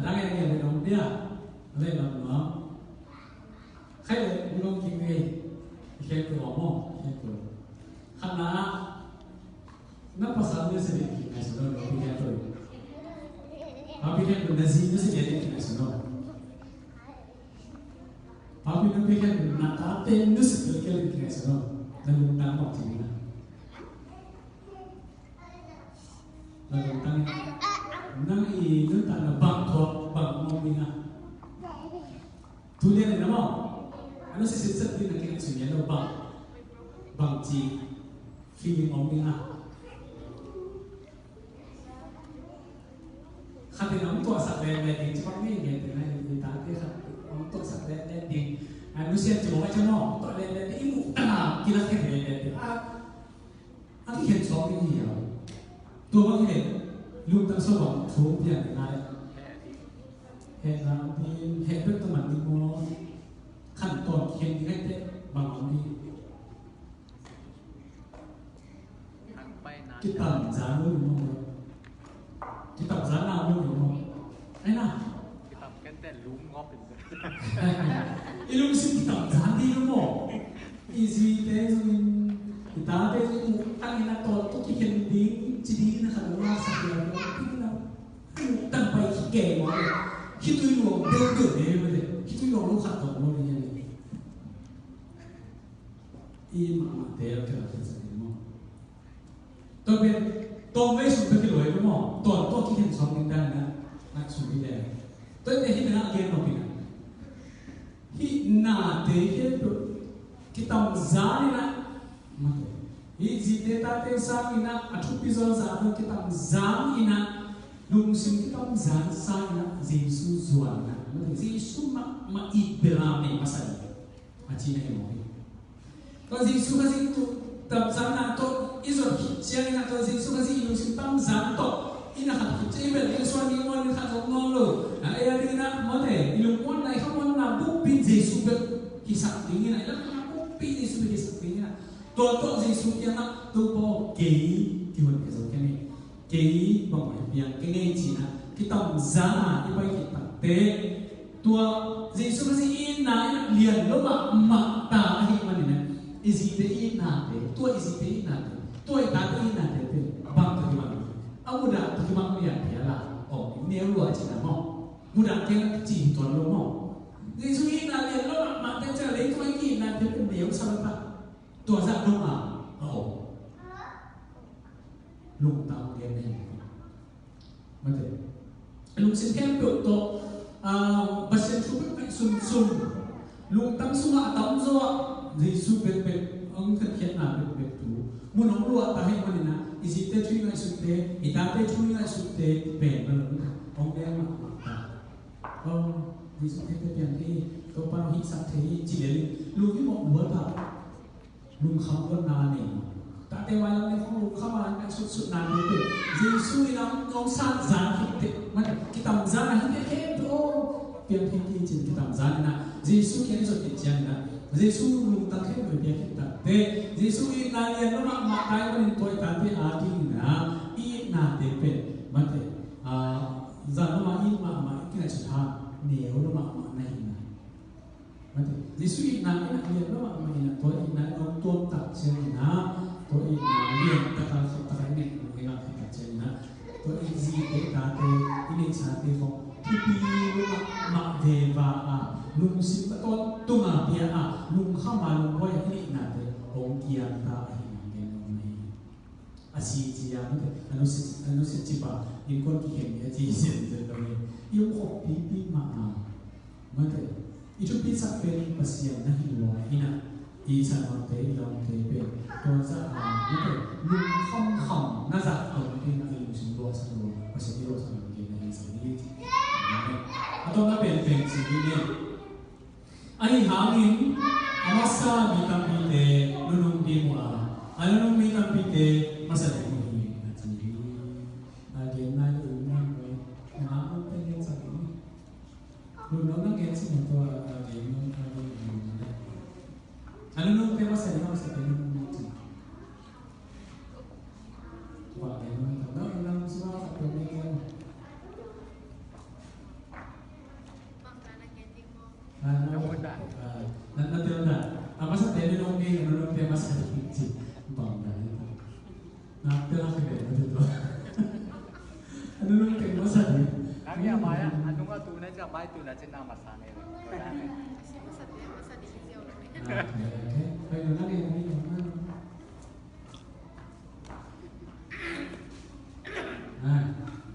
Đang nghe về đồng bia về đồng nó khách là cũng không kinh nghề khách của họ mong khách của khán giả nó pas sampai sedikit nasional tapi dia tu tapi kan berdasi itu sedikit nasional tapi nanti kan nak aten itu sedikit nasional dan undang waktu ini lalu undang nang i nun ta na bang thok bang mo minga tu le na mo ano si sisat din na kin sunya no bang chi feeling mo minga khate nam to sa le le ding chang ni ge te na ni ta ke khat nam to sa le le ding ano si chu ma chamo to le le i mu ta kila ke le le a ki hen so ni ya tu ma ke lúc ta số bằng số tiền này hẹn là đi hẹn với tôi mà đi mua khăn toàn khiến cái cách đấy bằng ông đi cái tầm giá luôn đúng không cái tầm giá nào luôn đúng không đấy nào cái tầm cái tên lúm ngóp cái lúc xin cái tầm giá đi đúng không easy thế rồi người ta thế rồi tăng là toàn tôi chỉ cần đi chỉ đi là khả năng là sạch là nó thích là tăng bay kề mà khi tôi luồng đều được đấy mà đấy khi tôi luồng lúc khát tổng luôn như này im mà thế là cái là cái gì đúng không tôi biết tôi mấy số cái lỗi đúng không tôi khi hiện sống đến đây là số cái này tôi để hiện là cái nào kia hi na te he cái tầm giá này là mà hi gì thế ta te sang ina athu pizol giá hơn cái tầm giá ina lung sinh cái tầm giá sang ina Giêsu zuan na mà Giêsu mà ít bela này mà sai mà chỉ này mà còn Giêsu cái gì tu tầm giá na to izot chiang ina to Giêsu cái gì lung sinh tầm giá to ina khát chế về cái xoan đi ngon khát giống ngon rồi ai đi na mà thế lung ngon này không ngon là bút pin Giêsu về kisah ini na ilang kopi ni sudah kisah ini na toto Giêsu yang na tu po kei kiwan kesal kami kei bang yang kene cina kita zana ibai kita te tua Giêsu kasi ina lian lo ma ta ahi manina izite ina te tua izite ina te tua ita te ina te bang tu kiwan amuda tu kiwan dia lah oh ini luar cina mo muda kena cing tuan lo mo Giêsu ina lian lo mà tên trở lấy tôi nghĩ là thế cũng nếu sao ta tỏ ra đúng à lục tao đen này mà thế lục xin khen biểu tổ bác sĩ chú biết mạnh sùng lục tăng sung hạ tắm do Giêsu bệt ông thực hiện là bệt tú muốn ông lụa ta hay mà nè gì tê chui lại sụt tê ita tê chui lại sụt tê bệt mà ông đen mà Giêsu thế tiền thì Topan hít sắc thế chỉ đến luôn cái một bữa thật luôn không có nà này tại đây ngoài này không không mà cái sụt nà này được Giêsu nó ông sát giá thì mà cái tầm giá này cái thế thôi tiền thì chỉ cái tầm giá này nè Giêsu cái rồi cái chuyện nè Giêsu luôn ta thế rồi cái ta thế Giêsu là liền nó mà cái bên tôi ta thế à đi nè ít nà thế về mà thế giờ nó mà ít mà cái này chỉ hàng nếu nó mà này Giêsu ít nãy là liền nó mà mình là tôi ít nãy ông tôn tập trên nè tôi ít nãy liền ta ta cái này người làm tập trên nè tôi ít gì để ta thế ini sao thế không thì vì mà về và lùng xin bắt tôi tung à bia lùng không mà lùng quay ini nè thế ông kia ta hình ông này xí gì thế anh nói chỉ bảo những con kia hiện chỉ hiện rồi đâu này yêu học bí mà thế itu bisa pen pasien na hiwa ina isa mate ilong tepe to za mate lung khom na za to pe na lung sin lo sa lo pasien lo sa lo ke na sa ni ato na pen si ni ai hangin amasa mi tampite lulung di mo alunung mi tampite masa ni na ti again na lung na ko pen sa ni lung na ke si mo ano nung tema sa inyo sa pinong natin? Wala naman ito. Ilang sila sa pinong Nandiyo na. Apa sa pinong ano nung tema sa pinong bangga nito? Nakapila ka kayo dito. Ano nung tema sa pinong? Kami amaya, ano nga tunay ka ba tunay sa namasanay? Bây giờ nó đi đi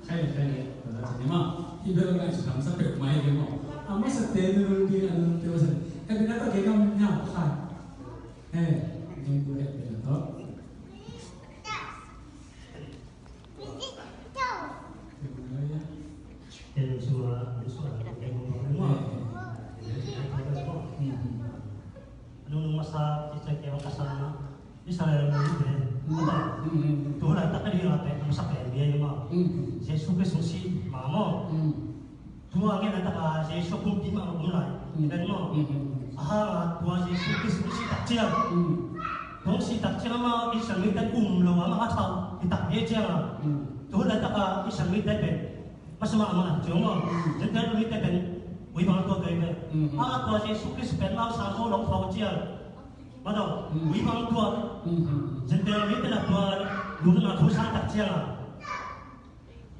hay rồi đó nhưng mà khi bây giờ lại chỉ làm sao được máy cái mà mất sự tiền rồi đi là tiêu gì cái bên đó có cái công nhau phải nhưng tôi đẹp là tốt Tên xua cái đúng không? Nung masa kita kaya kasama Israel mo yun tuh lang tak kaya natin ang sakay dia yung mga Yesus Kristus si mamo tuwa ngin ang taka Yesus kung di maulay dan mo tuwa Yesus Kristus si takciya dong si takciya mga isang mitan umlo mga ataw itakyeja tuh lang taka isang mitan mas mga tiyo mo jangan mitan quý bằng tôi kể về tôi sẽ xúc cái sự bền bao sáng số lộc phao chia bắt đầu quý bằng tôi dân tiền biết là tôi đúng là thu sang đặc chia là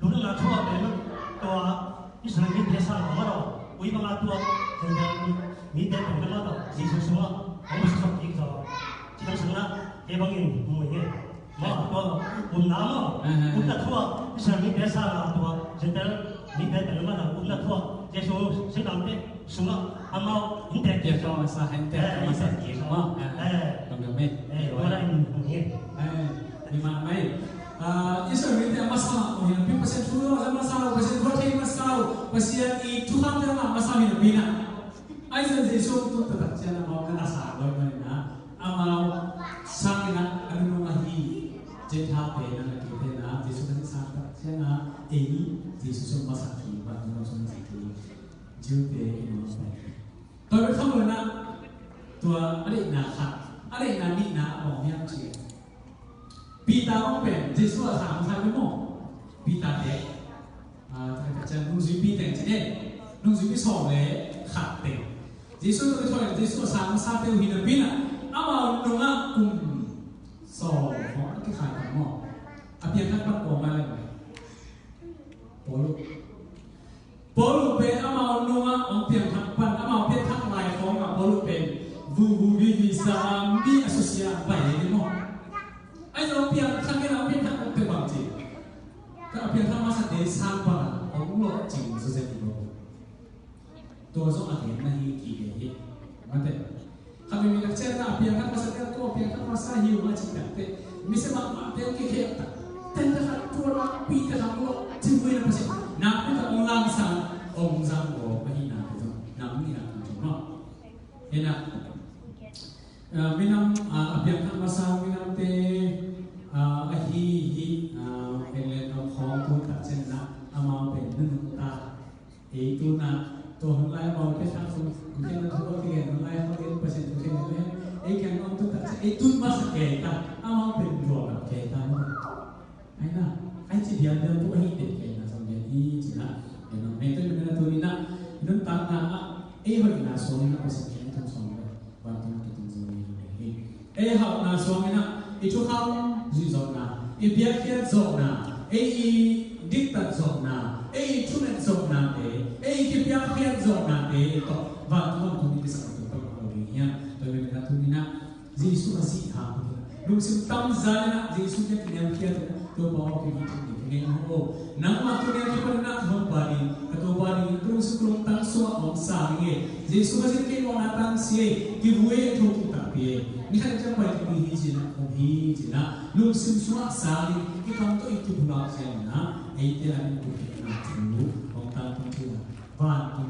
đúng là thua về tôi cái sự nghiệp thế sao mà đâu quý bằng tua thì nghĩ đến mình nó đâu gì số số không có số gì rồi chỉ cần sáng là cái bằng in mùi nghe mà tua cũng nắm cũng là thua cái sự nghiệp thế sao là tua thì nghĩ đến mình nó đâu cũng là thua cái số sẽ làm thế xuống à mau những cái Dia kau masa hantar masa semua. Dong dong orang ini di mana mai? Isu ini masalah. Yang pi pasien dulu ada masalah, pasien hotel masalah, pasien itu kan ada masalah ni bina. Aisyah Yesus tu tetap jangan mau kena sahaja mana. Amal sakina anu ngahi jetha pena lagi pena Yesus kan sahaja jangan Yesus masak ni, bantu orang sakit. Jute ini masak. ตัวเป็นข้อมูลนะตัวอะไรนะครับอะไรนะนี่นะมองยังเชียปีตาต้องเป็นเจสุอาสามทางไม่มองปีตาเด็กจะนุ่งสีปีแต่งจะเด็กนุ่งสีปีสองเลยขัดเต็มเจสุตัวเป็นเจสุอาสามซาเตลหินปีน่ะเอามาตรงนั้นกลุ่มสองของที่ขายของมองอาเพียงแค่ปัดโกงมาเลยโปลุโปลุเป็นเอามาโน้มเอาเพียงทักปันเอามาเพียงทักลายของมาโปลุเป็นวูวิสามมีอสุเซียไปเลยมั้งไอ้เราเพียงทักแค่เราเพียงทักเป็นบางทีก็เพียงทักมาสักเดือนสามวันเอาหมดจริงสุดท้ายตัวส่งอาเห็นนั่นกี่เดือนมันแต่ถ้าไม่มีนักเชื่อนะเพียงทักมาสักเดือนก็เพียงทักมาสักหิวมาจริงแต่ไม่ใช่มาเพียงแค่แต่ถ้าตัวเราปีกระทำก็ถึงเวลาสินับเป็นองค์ลังสังองค์สังโอไม่หินาเป็นนับนี่นะคุณเนาะเห็นนะไม่นำเพียงทักมาสังไม่นำเตฮีเป็นเรื่องของตัวตัดเช่นนะเอามาเป็นหนึ่งตาตัวน่ะตัวหัวไหล่มองแค่ทางสุดคุณเห็นแล้วตัวที่เห็นหัวไหล่เขาเห็นเปอร์เซ็นต์คุณเห็นเลยแค่น้องตัวตัดเช่นตุ้มมาสักแก่ตาเอามาเป็นรวมแบบแก่ตาไอ้น่ะไอ้ที่เดียวเดินตัวให้เด็กแก่น่ะสมัยนี้จีน่ะเห็นไหมเมตุนเป็นตัวนี้น่ะนั่นต่างน่ะหอยน่ะส่งน่ะเป็นสิ่งที่ต้องส่งเลยวันที่มันต้องส่งเลยหอยน่ะส่งน่ะชุกเขาจีส่งน่ะเบียร์เขียนส่งน่ะดิกตัดส่งน่ะชุนเอ็ดส่งน่ะที่เบียร์เขียนส่งน่ะก็วันที่มันต้องมีสิ่งที่ต้องเอาเลยเนี่ยตัวเป็นตัวนี้น่ะจีสุภาษิตหาลูกสิ่งตั้งใจน่ะจีสุเนี่ยที่เนี่ยเขียนตัวบอกที่มีที่นี่โอ้นั่งมาตัวเนี่ยที่คนนั่งห้องบารีตัวบารีลูกสิ่งตั้งส่วนของสามีจีสุภาษิตที่ว่านั่งเสียที่เวททุกตับเองนี่ค่ะจะไปที่นี่จีน่ะของฮีจีน่ะลูกสิ่งส่วนสามีที่คำตัวอีกที่บุญเราเสียนะไอ้ที่เราเป็นผู้ที่น่าถือของตาตัววันที่